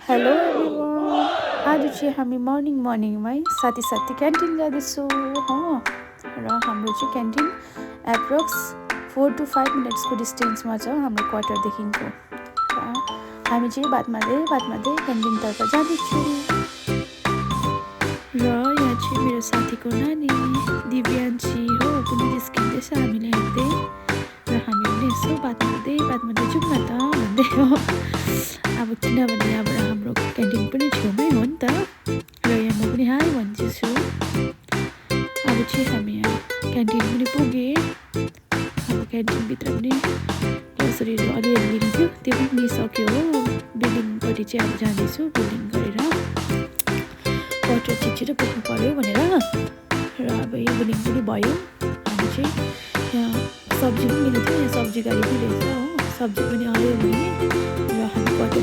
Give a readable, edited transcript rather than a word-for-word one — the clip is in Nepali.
हेलो एभ्रिवान, आज चाहिँ हामी मर्निङमै साथी क्यान्टिन जाँदैछु हो। र हाम्रो चाहिँ क्यान्टिन एप्रोक्स 4 to 5 मिनट्सको डिस्टेन्समा छ हाम्रो क्वार्टरदेखिको। हामी चाहिँ बात मार्दै क्यान्टिनतर्फ जाँदैछु। र यहाँ चाहिँ मेरो साथीको नानी दिव्यान्शी हो, पनि निस्किँदैछ हामीले हेर्दै। र हामी पनि यसो बात मार्दै जाउँ न त भन्दै हो। अब किनभने अब हाम्रो क्यान्टिन पनि छेउमै हो नि त। र यहाँ म पनि हाई भन्दैछु। अब चाहिँ हामी यहाँ क्यान्टिन पनि पुगेँ। अब क्यान्टिनभित्र पनि ग्रोसरीहरू अलिअलि लिनु थियो, त्यो पनि लिइसक्यो हो। बिलिङपट्टि चाहिँ अब जाँदैछु, बिलिङ गरेर क्वार्टर छिटो पुग्नु पऱ्यो भनेर। र अब यो बिलिङ पनि भयो। हामी चाहिँ यहाँ सब्जी पनि लिनु थियो, यहाँ सब्जी गाडी पनि रहेछ हो। सब्जी पनि आयो भने र हामी क्वार्टर